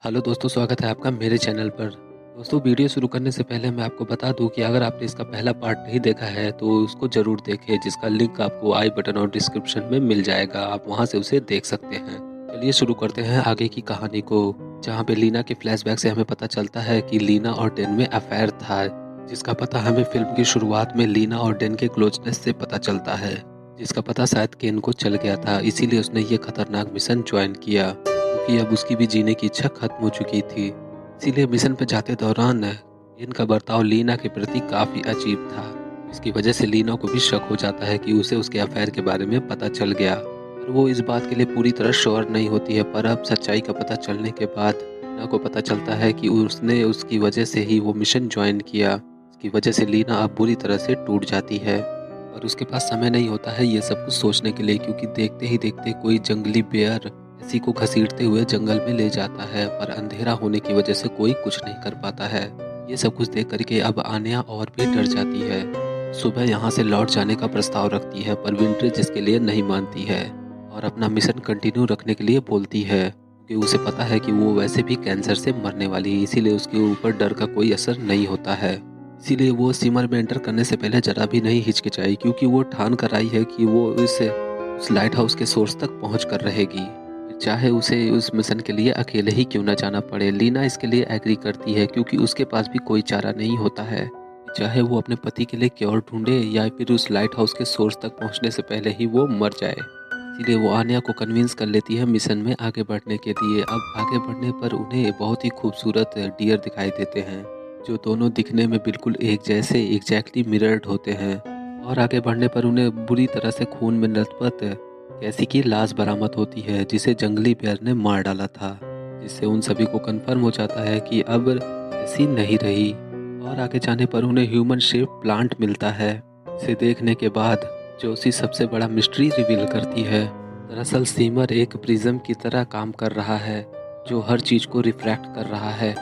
Hello दोस्तों, स्वागत है आपका मेरे चैनल पर। दोस्तों, वीडियो शुरू करने से पहले मैं आपको बता दूं कि अगर आपने इसका पहला पार्ट नहीं देखा है तो उसको ज़रूर देखें, जिसका लिंक आपको आई बटन और डिस्क्रिप्शन में मिल जाएगा। आप वहां से उसे देख सकते हैं। चलिए शुरू करते हैं आगे की कहानी को, जहां पे लीना के फ्लैशबैक से हमें पता चलता है कि लीना और डेन में अफेयर था, जिसका पता हमें फिल्म की शुरुआत में लीना और डेन के क्लोजनेस से पता चलता है, जिसका पता शायद केन को चल गया था, इसीलिए उसने ये खतरनाक मिशन ज्वाइन किया क्योंकि अब उसकी भी जीने की इच्छा खत्म हो चुकी थी। इसीलिए मिशन पर जाते दौरान इनका बर्ताव लीना के प्रति काफ़ी अजीब था। इसकी वजह से लीना को भी शक हो जाता है कि उसे उसके अफेयर के बारे में पता चल गया, और वो इस बात के लिए पूरी तरह श्योर नहीं होती है। पर अब सच्चाई का पता चलने के बाद लीना को पता चलता है कि उसने उसकी वजह से ही वो मिशन ज्वाइन किया। इसकी वजह से लीना अब बुरी तरह से टूट जाती है, और उसके पास समय नहीं होता है ये सब कुछ सोचने के लिए, क्योंकि देखते ही देखते कोई जंगली बेयर किसी को घसीटते हुए जंगल में ले जाता है। पर अंधेरा होने की वजह से कोई कुछ नहीं कर पाता है। ये सब कुछ देख करके अब आन्या और भी डर जाती है। सुबह यहाँ से लौट जाने का प्रस्ताव रखती है, पर विंटरेज इसके लिए नहीं मानती है और अपना मिशन कंटिन्यू रखने के लिए बोलती है, क्योंकि उसे पता है कि वो वैसे भी कैंसर से मरने वाली है, इसीलिए उसके ऊपर डर का कोई असर नहीं होता है। इसीलिए वो सिमर में एंटर करने से पहले जरा भी नहीं हिचकिचाई, क्योंकि वो ठान कर आई है कि वो उस लाइट हाउस के सोर्स तक पहुँच कर रहेगी, चाहे उसे उस मिशन के लिए अकेले ही क्यों ना जाना पड़े। लीना इसके लिए एग्री करती है, क्योंकि उसके पास भी कोई चारा नहीं होता है, चाहे वो अपने पति के लिए क्योर ढूंढे या फिर उस लाइट हाउस के सोर्स तक पहुंचने से पहले ही वो मर जाए। इसीलिए वो आन्या को कन्विंस कर लेती है मिशन में आगे बढ़ने के लिए। अब आगे बढ़ने पर उन्हें बहुत ही खूबसूरत डियर दिखाई देते हैं, जो दोनों दिखने में बिल्कुल एक जैसे एग्जैक्टली मिरर्ड होते हैं। और आगे बढ़ने पर उन्हें बुरी तरह से खून में लथपथ कैसी की लाश बरामद होती है, जिसे जंगली बेयर ने मार डाला था, जिससे उन सभी को कंफर्म हो जाता है कि अब कैसी नहीं रही। और आगे जाने पर उन्हें ह्यूमन शेप प्लांट मिलता है। इसे देखने के बाद जोशी सबसे बड़ा मिस्ट्री रिवील करती है। दरअसल सीमर एक प्रिज्म की तरह काम कर रहा है, जो हर चीज को रिफ्रैक्ट कर रहा है।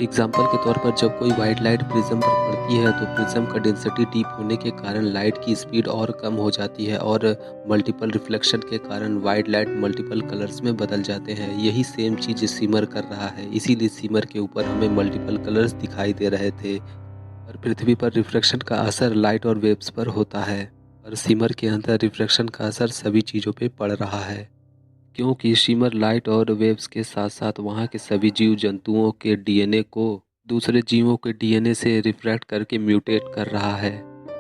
एग्जाम्पल के तौर पर जब कोई वाइट लाइट प्रिज्म पर पड़ती है तो प्रिज्म का डेंसिटी डीप होने के कारण लाइट की स्पीड और कम हो जाती है, और मल्टीपल रिफ्लेक्शन के कारण वाइट लाइट मल्टीपल कलर्स में बदल जाते हैं। यही सेम चीज सिमर कर रहा है, इसीलिए सिमर के ऊपर हमें मल्टीपल कलर्स दिखाई दे रहे थे। और पृथ्वी पर रिफ्रैक्शन का असर लाइट और वेव्स पर होता है, और सिमर के अंदर रिफ्रैक्शन का असर सभी चीज़ों पे पड़ रहा है, क्योंकि शिमर लाइट और वेव्स के साथ साथ वहाँ के सभी जीव जंतुओं के डीएनए को दूसरे जीवों के डीएनए से रिफ्रैक्ट करके म्यूटेट कर रहा है।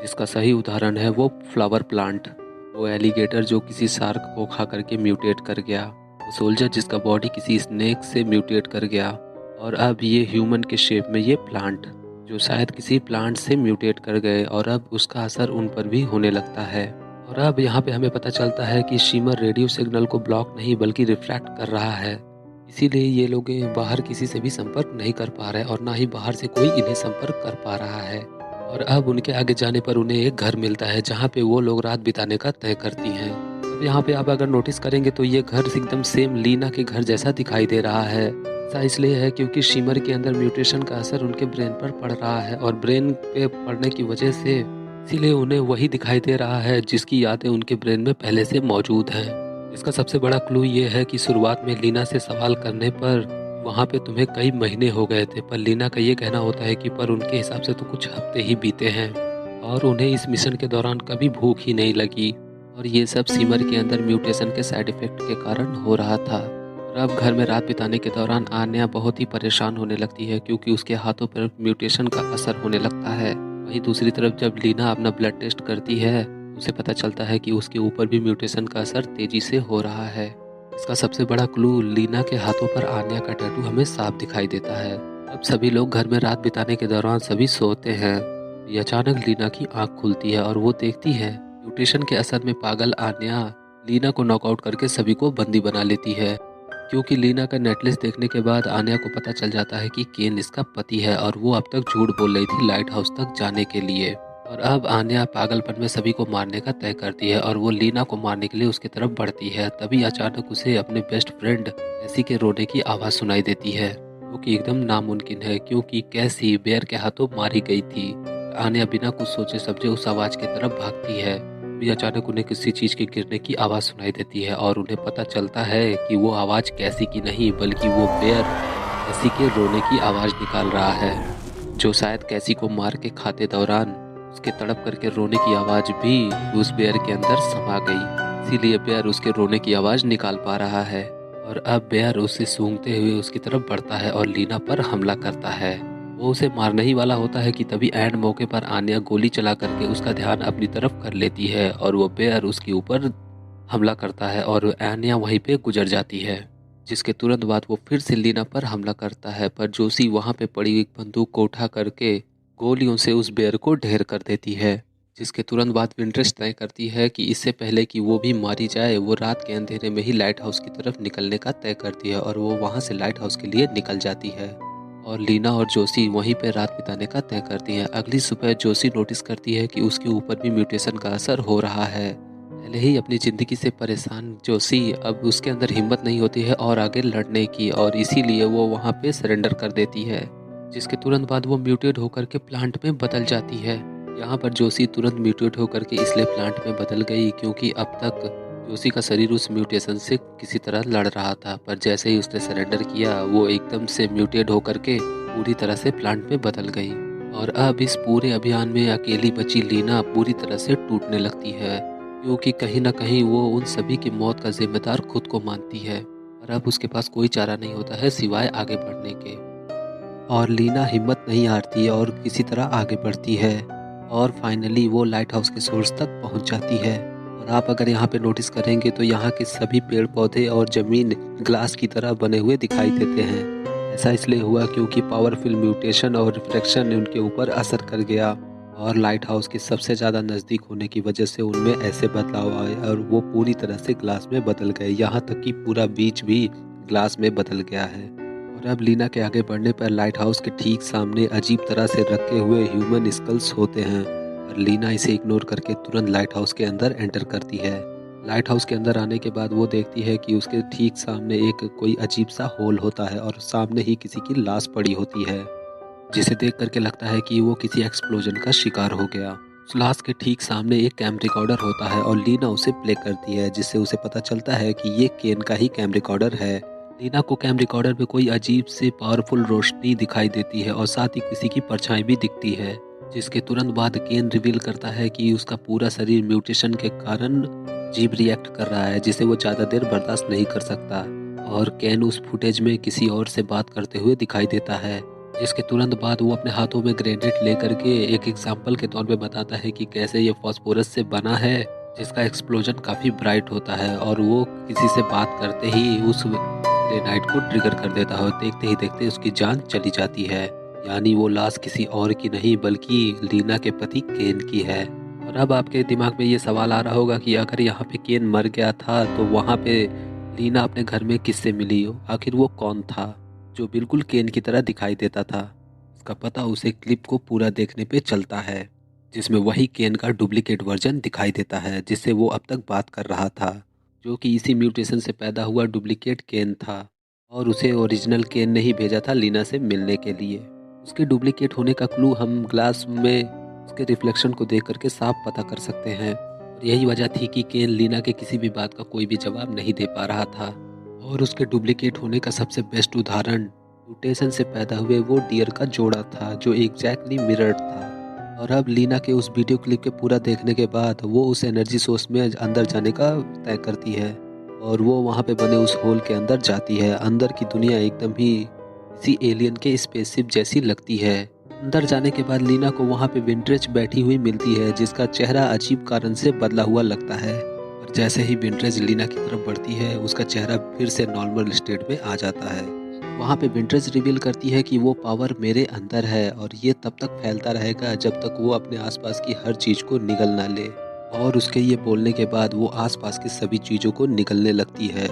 जिसका सही उदाहरण है वो फ्लावर प्लांट, वो एलिगेटर जो किसी शार्क को खा करके म्यूटेट कर गया, वो सोल्जर जिसका बॉडी किसी स्नेक से म्यूटेट कर गया, और अब ये ह्यूमन के शेप में ये प्लांट, जो शायद किसी प्लांट से म्यूटेट कर गए, और अब उसका असर उन पर भी होने लगता है। और अब यहाँ पे हमें पता चलता है कि शिमर रेडियो सिग्नल को ब्लॉक नहीं बल्कि रिफ्रैक्ट कर रहा है, इसीलिए ये लोग बाहर किसी से भी संपर्क नहीं कर पा रहे, और ना ही बाहर से कोई इन्हें संपर्क कर पा रहा है। और अब उनके आगे जाने पर उन्हें एक घर मिलता है, जहाँ पे वो लोग रात बिताने का तय करती हैं। अब यहाँ पे आप अगर नोटिस करेंगे तो ये घर एकदम सेम लीना के घर जैसा दिखाई दे रहा है। ऐसा इसलिए है क्योंकि शिमर के अंदर म्यूटेशन का असर उनके ब्रेन पर पड़ रहा है, और ब्रेन पे पड़ने की वजह से इसीलिए उन्हें वही दिखाई दे रहा है जिसकी यादें उनके ब्रेन में पहले से मौजूद हैं। इसका सबसे बड़ा क्लू ये है कि शुरुआत में लीना से सवाल करने पर वहाँ पे तुम्हें कई महीने हो गए थे, पर लीना का ये कहना होता है कि पर उनके हिसाब से तो कुछ हफ्ते ही बीते हैं, और उन्हें इस मिशन के दौरान कभी भूख ही नहीं लगी। और ये सब सिमर के अंदर म्यूटेशन के साइड इफेक्ट के कारण हो रहा था। और अब घर में रात बिताने के दौरान आन्या बहुत ही परेशान होने लगती है, क्योंकि उसके हाथों पर म्यूटेशन का असर होने लगता है। वहीं दूसरी तरफ जब लीना अपना ब्लड टेस्ट करती है, उसे पता चलता है कि उसके ऊपर भी म्यूटेशन का असर तेजी से हो रहा है। इसका सबसे बड़ा क्लू लीना के हाथों पर आन्या का टैटू हमें साफ दिखाई देता है। अब सभी लोग घर में रात बिताने के दौरान सभी सोते हैं। ये अचानक लीना की आंख खुलती है और वो देखती है म्यूटेशन के असर में पागल आन्या लीना को नॉकआउट करके सभी को बंदी बना लेती है, क्योंकि लीना का नेकलेस देखने के बाद आन्या को पता चल जाता है कि केन इसका पति है, और वो अब तक झूठ बोल रही थी लाइट हाउस तक जाने के लिए। और अब आन्या पागलपन में सभी को मारने का तय करती है, और वो लीना को मारने के लिए उसकी तरफ बढ़ती है। तभी अचानक उसे अपने बेस्ट फ्रेंड कैसी के रोने की आवाज़ सुनाई देती है, जो कि एकदम नामुमकिन है, क्योंकि कैसी बेयर के हाथों मारी गई थी। आन्या बिना कुछ सोचे समझे उस आवाज़ की तरफ भागती है। भी अचानक उन्हें किसी चीज के गिरने की आवाज सुनाई देती है, और उन्हें पता चलता है कि वो आवाज कैसी की नहीं बल्कि वो बेयर कैसी के रोने की आवाज़ निकाल रहा है, जो शायद कैसी को मार के खाते दौरान उसके तड़प करके रोने की आवाज़ भी उस बेयर के अंदर समा गई। इसीलिए बेयर उसके रोने की आवाज़ निकाल पा रहा है और अब बेयर उसे सूंघते हुए उसकी तरफ बढ़ता है और लीना पर हमला करता है। वो उसे मारने ही वाला होता है कि तभी एंड मौके पर आन्या गोली चला करके उसका ध्यान अपनी तरफ कर लेती है और वो बेयर उसके ऊपर हमला करता है और आन्या वहीं पे गुजर जाती है। जिसके तुरंत बाद वो फिर से लीना पर हमला करता है, पर जोशी वहाँ पे पड़ी एक बंदूक को उठा करके गोलियों से उस बेयर को ढेर कर देती है। जिसके तुरंत बाद विंट्रेस तय करती है कि इससे पहले कि वो भी मारी जाए, वो रात के अंधेरे में ही लाइट हाउस की तरफ निकलने का तय करती है और वो वहाँ से लाइट हाउस के लिए निकल जाती है और लीना और जोशी वहीं पे रात बिताने का तय करती हैं। अगली सुबह जोशी नोटिस करती है कि उसके ऊपर भी म्यूटेशन का असर हो रहा है। पहले ही अपनी ज़िंदगी से परेशान जोशी अब उसके अंदर हिम्मत नहीं होती है और आगे लड़ने की, और इसीलिए वो वहाँ पे सरेंडर कर देती है। जिसके तुरंत बाद वो म्यूटेट होकर के प्लांट में बदल जाती है। यहाँ पर जोशी तुरंत म्यूटेट होकर के इसलिए प्लांट में बदल गई क्योंकि अब तक जोशी का शरीर उस म्यूटेशन से किसी तरह लड़ रहा था, पर जैसे ही उसने सरेंडर किया वो एकदम से म्यूटेट होकर के पूरी तरह से प्लांट में बदल गई और अब इस पूरे अभियान में अकेली बची लीना पूरी तरह से टूटने लगती है क्योंकि कहीं ना कहीं वो उन सभी की मौत का जिम्मेदार खुद को मानती है और अब उसके पास कोई चारा नहीं होता है सिवाय आगे बढ़ने के। और लीना हिम्मत नहीं हारती है और किसी तरह आगे बढ़ती है और फाइनली वो लाइट हाउस के सोर्स तक पहुंच जाती है। और आप अगर यहाँ पे नोटिस करेंगे तो यहाँ के सभी पेड़ पौधे और ज़मीन ग्लास की तरह बने हुए दिखाई देते हैं। ऐसा इसलिए हुआ क्योंकि पावरफुल म्यूटेशन और रिफ्लेक्शन ने उनके ऊपर असर कर गया और लाइट हाउस के सबसे ज़्यादा नज़दीक होने की वजह से उनमें ऐसे बदलाव आए और वो पूरी तरह से ग्लास में बदल गए। यहाँ तक कि पूरा बीच भी ग्लास में बदल गया है। और अब लीना के आगे बढ़ने पर लाइट हाउस के ठीक सामने अजीब तरह से रखे हुए ह्यूमन स्कल्स होते हैं और लीना इसे इग्नोर करके तुरंत लाइट हाउस के अंदर एंटर करती है। लाइट हाउस के अंदर आने के बाद वो देखती है कि उसके ठीक सामने एक कोई अजीब सा होल होता है और सामने ही किसी की लाश पड़ी होती है, जिसे देख करके लगता है कि वो किसी एक्सप्लोजन का शिकार हो गया। उस लाश के ठीक सामने एक कैम रिकॉर्डर होता है और लीना उसे प्ले करती है, जिससे उसे पता चलता है कि ये केन का ही कैम रिकॉर्डर है। लीना को कैम रिकॉर्डर पे कोई अजीब से पावरफुल रोशनी दिखाई देती है और साथ ही किसी की परछाई भी दिखती है, जिसके तुरंत बाद केन रिवील करता है कि उसका पूरा शरीर म्यूटेशन के कारण अजीब रिएक्ट कर रहा है, जिसे वो ज़्यादा देर बर्दाश्त नहीं कर सकता। और केन उस फुटेज में किसी और से बात करते हुए दिखाई देता है, जिसके तुरंत बाद वो अपने हाथों में ग्रेनेड लेकर के एक एग्जाम्पल के तौर पे बताता है कि कैसे ये फास्फोरस से बना है, जिसका एक्सप्लोजन काफ़ी ब्राइट होता है और वो किसी से बात करते ही उस ग्रेनाइट को ट्रिगर कर देता है और देखते ही देखते उसकी जान चली जाती है। यानी वो लाश किसी और की नहीं बल्कि लीना के पति केन की है। और अब आपके दिमाग में ये सवाल आ रहा होगा कि अगर यहाँ पे केन मर गया था तो वहाँ पे लीना अपने घर में किससे मिली हो, आखिर वो कौन था जो बिल्कुल केन की तरह दिखाई देता था। इसका पता उसे क्लिप को पूरा देखने पे चलता है, जिसमें वही केन का डुप्लीकेट वर्जन दिखाई देता है जिससे वो अब तक बात कर रहा था, जो कि इसी म्यूटेशन से पैदा हुआ डुप्लीकेट केन था और उसे ओरिजिनल केन ने ही भेजा था लीना से मिलने के लिए। उसके डुप्लीकेट होने का क्लू हम ग्लास में उसके रिफ्लेक्शन को देख करके साफ पता कर सकते हैं और यही वजह थी कि केन लीना के किसी भी बात का कोई भी जवाब नहीं दे पा रहा था। और उसके डुप्लीकेट होने का सबसे बेस्ट उदाहरण म्यूटेशन से पैदा हुए वो डियर का जोड़ा था जो एग्जैक्टली मिरर्ड था। और अब लीना के उस वीडियो क्लिप के पूरा देखने के बाद वो उस एनर्जी सोर्स में अंदर जाने का तय करती है और वो वहाँ पे बने उस होल के अंदर जाती है। अंदर की दुनिया एकदम ही किसी एलियन के स्पेसशिप जैसी लगती है। अंदर जाने के बाद लीना को वहाँ पे विंट्रेज बैठी हुई मिलती है, जिसका चेहरा अजीब कारण से बदला हुआ लगता है और जैसे ही विंट्रेज लीना की तरफ बढ़ती है उसका चेहरा फिर से नॉर्मल स्टेट में आ जाता है। वहाँ पे विंट्रेज रिवील करती है कि वो पावर मेरे अंदर है और ये तब तक फैलता रहेगा जब तक वो अपने आसपास की हर चीज़ को निगल ना ले। और उसके ये बोलने के बाद वो आसपास की सभी चीज़ों को निगलने लगती है,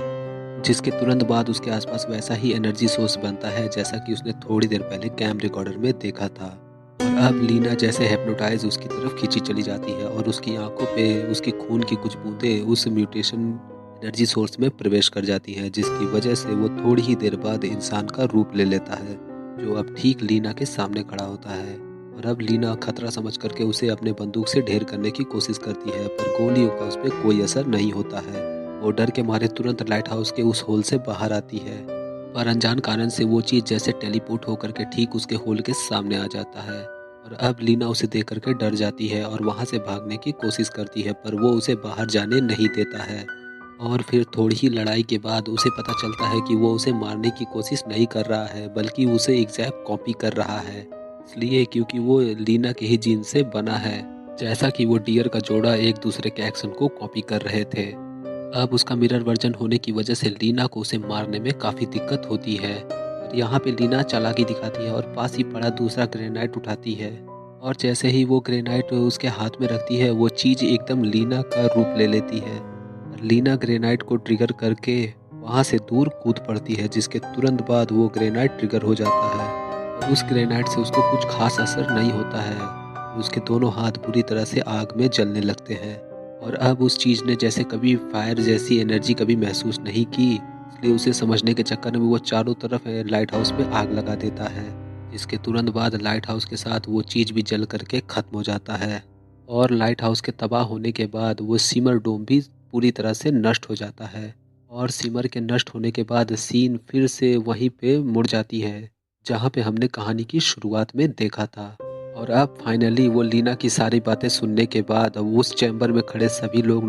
जिसके तुरंत बाद उसके आसपास वैसा ही एनर्जी सोर्स बनता है जैसा कि उसने थोड़ी देर पहले कैम रिकॉर्डर में देखा था। और अब लीना जैसे हिप्नोटाइज उसकी तरफ खींची चली जाती है और उसकी आंखों पे उसकी खून की कुछ बूंदें उस म्यूटेशन एनर्जी सोर्स में प्रवेश कर जाती हैं, जिसकी वजह से वो थोड़ी ही देर बाद इंसान का रूप ले लेता है, जो अब ठीक लीना के सामने खड़ा होता है। और अब लीना खतरा समझ करके उसे अपने बंदूक से ढेर करने की कोशिश करती है, पर गोलियों का उस पर कोई असर नहीं होता है। वो डर के मारे तुरंत लाइट हाउस के उस होल से बाहर आती है, पर अनजान कारण से वो चीज़ जैसे टेलीपोर्ट होकर के ठीक उसके होल के सामने आ जाता है। और अब लीना उसे देख कर के डर जाती है और वहाँ से भागने की कोशिश करती है, पर वो उसे बाहर जाने नहीं देता है। और फिर थोड़ी ही लड़ाई के बाद उसे पता चलता है कि वो उसे मारने की कोशिश नहीं कर रहा है, बल्कि उसे एग्जैक्ट कॉपी कर रहा है। इसलिए क्योंकि वो लीना के ही जीन से बना है, जैसा कि वो डियर का जोड़ा एक दूसरे के एक्शन को कॉपी कर रहे थे। अब उसका मिरर वर्जन होने की वजह से लीना को उसे मारने में काफ़ी दिक्कत होती है। और यहाँ पे लीना चालाकी दिखाती है और पास ही पड़ा दूसरा ग्रेनाइट उठाती है। और जैसे ही वो ग्रेनाइट उसके हाथ में रखती है, वो चीज़ एकदम लीना का रूप ले लेती है। और लीना ग्रेनाइट को ट्रिगर करके वहाँ से दूर कूद पड़ती है, जिसके तुरंत बाद वो ग्रेनाइट ट्रिगर हो जाता है। और उस ग्रेनाइट से उसको कुछ खास असर नहीं होता है। उसके दोनों हाथ बुरी तरह से आग में जलने लगते हैं। और अब उस चीज़ ने जैसे कभी फायर जैसी एनर्जी कभी महसूस नहीं की, इसलिए उसे समझने के चक्कर में वो चारों तरफ लाइट हाउस में आग लगा देता है, जिसके तुरंत बाद लाइट हाउस के साथ वो चीज़ भी जल करके ख़त्म हो जाता है। और लाइट हाउस के तबाह होने के बाद वो सिमर डोम भी पूरी तरह से नष्ट हो जाता है। और सिमर के नष्ट होने के बाद सीन फिर से वहीं पे मुड़ जाती है, जहाँ पे हमने कहानी की शुरुआत में देखा था। और अब फाइनली वो लीना की सारी बातें सुनने के बाद अब उस चैम्बर में खड़े सभी लोग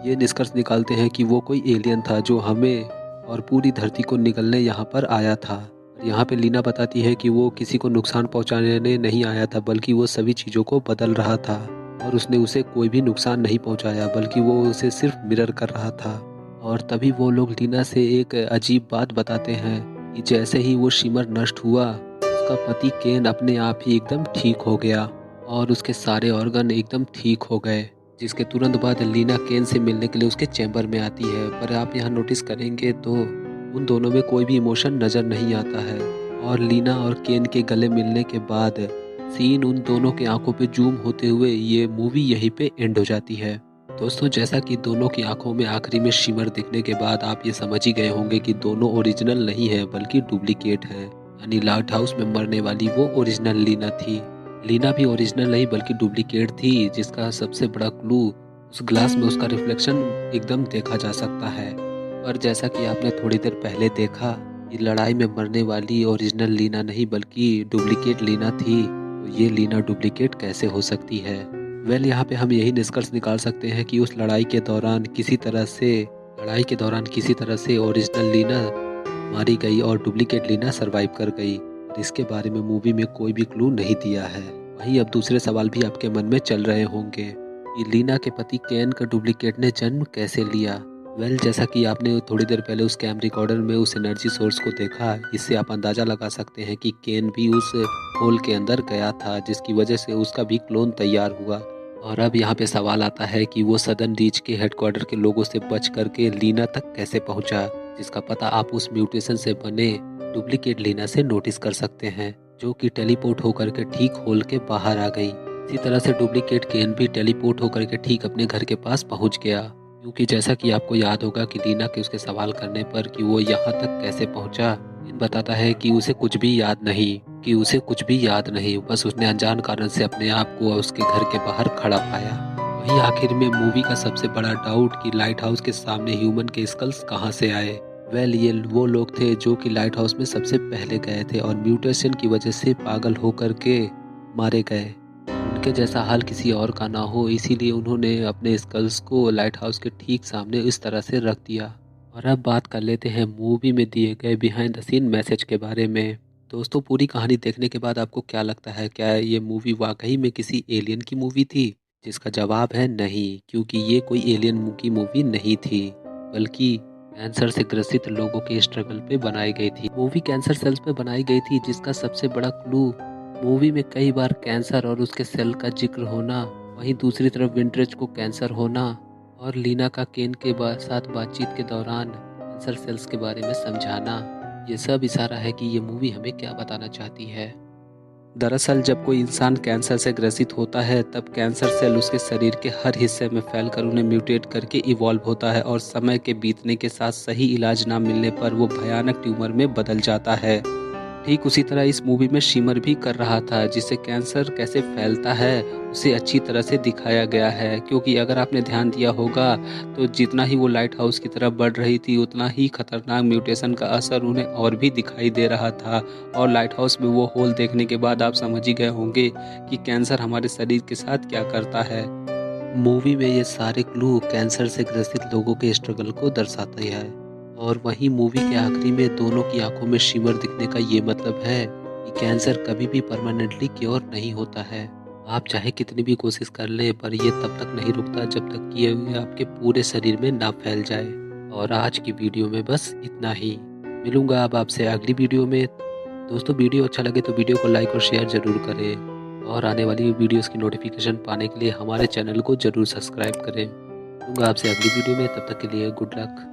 ये निष्कर्ष निकालते हैं कि वो कोई एलियन था जो हमें और पूरी धरती को निगलने यहाँ पर आया था। और यहाँ पे लीना बताती है कि वो किसी को नुकसान पहुँचाने नहीं आया था, बल्कि वो सभी चीज़ों को बदल रहा था। और उसने उसे कोई भी नुकसान नहीं पहुँचाया, बल्कि वो उसे सिर्फ मिरर कर रहा था। और तभी वो लोग लीना से एक अजीब बात बताते हैं कि जैसे ही वो शिमर नष्ट हुआ, उसका पति केन अपने आप ही एकदम ठीक हो गया और उसके सारे ऑर्गन एकदम ठीक हो गए। जिसके तुरंत बाद लीना केन से मिलने के लिए उसके चैम्बर में आती है, पर आप यहाँ नोटिस करेंगे तो उन दोनों में कोई भी इमोशन नज़र नहीं आता है। और लीना और केन के गले मिलने के बाद सीन उन दोनों के आंखों पे जूम होते हुए ये मूवी यहीं पे एंड हो जाती है। दोस्तों, जैसा कि दोनों की आंखों में आखिरी में शिमर दिखने के बाद आप ये समझ ही गए होंगे कि दोनों ओरिजिनल नहीं है, बल्कि डुप्लीकेट हैं। यानी लाइट हाउस में मरने वाली वो ओरिजिनल लीना थी। लीना भी ओरिजिनल नहीं बल्कि डुप्लीकेट थी, जिसका सबसे बड़ा क्लू उस ग्लास में उसका रिफ्लेक्शन एकदम देखा जा सकता है। पर जैसा कि आपने थोड़ी देर पहले देखा, ये लड़ाई में मरने वाली ओरिजिनल लीना नहीं बल्कि डुप्लीकेट लीना थी, तो ये लीना डुप्लीकेट कैसे हो सकती है? वेल, यहाँ पे हम यही निष्कर्ष निकाल सकते हैं कि उस लड़ाई के दौरान किसी तरह से ओरिजिनल लीना मारी गई और डुप्लीकेट लीना सरवाइव कर गई। और इसके बारे में मूवी में कोई भी क्लू नहीं दिया है। वहीं अब दूसरे सवाल भी आपके मन में चल रहे होंगे कि लीना के पति केन का डुप्लीकेट ने जन्म कैसे लिया। वेल, जैसा कि आपने थोड़ी देर पहले उस कैम रिकॉर्डर में उस एनर्जी सोर्स को देखा, इससे आप अंदाज़ा लगा सकते हैं कि केन भी उस होल के अंदर गया था, जिसकी वजह से उसका भी क्लोन तैयार हुआ। और अब यहाँ पे सवाल आता है कि वो सदर्न रीच के हेडक्वार्टर के लोगों से बच करके लीना तक कैसे पहुँचा, जिसका पता आप उस म्यूटेशन से बने डुप्लीकेट लीना से नोटिस कर सकते हैं, जो कि टेलीपोर्ट होकर के ठीक होल के बाहर आ गई। इसी तरह से डुप्लीकेट केन भी टेलीपोर्ट होकर के ठीक अपने घर के पास पहुंच गया, क्योंकि जैसा कि आपको याद होगा कि लीना के उसके सवाल करने पर कि वो यहाँ तक कैसे पहुंचा, केन बताता है कि उसे कुछ भी याद नहीं, बस उसने अनजान कारण से अपने आप को उसके घर के बाहर खड़ा पाया। वहीं आखिर में मूवी का सबसे बड़ा डाउट कि लाइट हाउस के सामने ह्यूमन के स्कल्स कहाँ से आए। वेल, ये वो लोग थे जो कि लाइट हाउस में सबसे पहले गए थे और म्यूटेशन की वजह से पागल होकर के मारे गए। उनके जैसा हाल किसी और का ना हो, इसीलिए उन्होंने अपने स्कल्स को लाइट हाउस के ठीक सामने इस तरह से रख दिया। और अब बात कर लेते हैं मूवी में दिए गए बिहाइंड द सीन मैसेज के बारे में। दोस्तों, पूरी कहानी देखने के बाद आपको क्या लगता है, क्या ये मूवी वाकई में किसी एलियन की मूवी थी? जिसका जवाब है नहीं, क्योंकि ये कोई एलियन की मूवी नहीं थी, बल्कि कैंसर से ग्रसित लोगों के स्ट्रगल पे बनाई गई थी। मूवी कैंसर सेल्स पे बनाई गई थी, जिसका सबसे बड़ा क्लू मूवी में कई बार कैंसर और उसके सेल का जिक्र होना, वहीं दूसरी तरफ विंटरेज को कैंसर होना और लीना का केन के साथ बातचीत के दौरान कैंसर सेल्स के बारे में समझाना, ये सब इशारा है कि ये मूवी हमें क्या बताना चाहती है। दरअसल जब कोई इंसान कैंसर से ग्रसित होता है, तब कैंसर सेल उसके शरीर के हर हिस्से में फैलकर उन्हें म्यूटेट करके इवॉल्व होता है और समय के बीतने के साथ सही इलाज ना मिलने पर वो भयानक ट्यूमर में बदल जाता है। ठीक उसी तरह इस मूवी में शिमर भी कर रहा था, जिससे कैंसर कैसे फैलता है उसे अच्छी तरह से दिखाया गया है। क्योंकि अगर आपने ध्यान दिया होगा तो जितना ही वो लाइट हाउस की तरफ बढ़ रही थी उतना ही खतरनाक म्यूटेशन का असर उन्हें और भी दिखाई दे रहा था। और लाइट हाउस में वो होल देखने के बाद आप समझ ही गए होंगे कि कैंसर हमारे शरीर के साथ क्या करता है। मूवी में ये सारे क्लू कैंसर से ग्रसित लोगों के स्ट्रगल को दर्शाता है। और वहीं मूवी के आखिरी में दोनों की आंखों में शिमर दिखने का ये मतलब है कि कैंसर कभी भी परमानेंटली क्योर नहीं होता है। आप चाहे कितनी भी कोशिश कर लें पर ये तब तक नहीं रुकता जब तक कि ये आपके पूरे शरीर में ना फैल जाए। और आज की वीडियो में बस इतना ही। मिलूंगा अब आपसे अगली वीडियो में। दोस्तों वीडियो अच्छा लगे तो वीडियो को लाइक और शेयर ज़रूर करें और आने वाली वीडियोस की नोटिफिकेशन पाने के लिए हमारे चैनल को ज़रूर सब्सक्राइब करें। मिलूंगा आपसे अगली वीडियो में, तब तक के लिए गुड लक।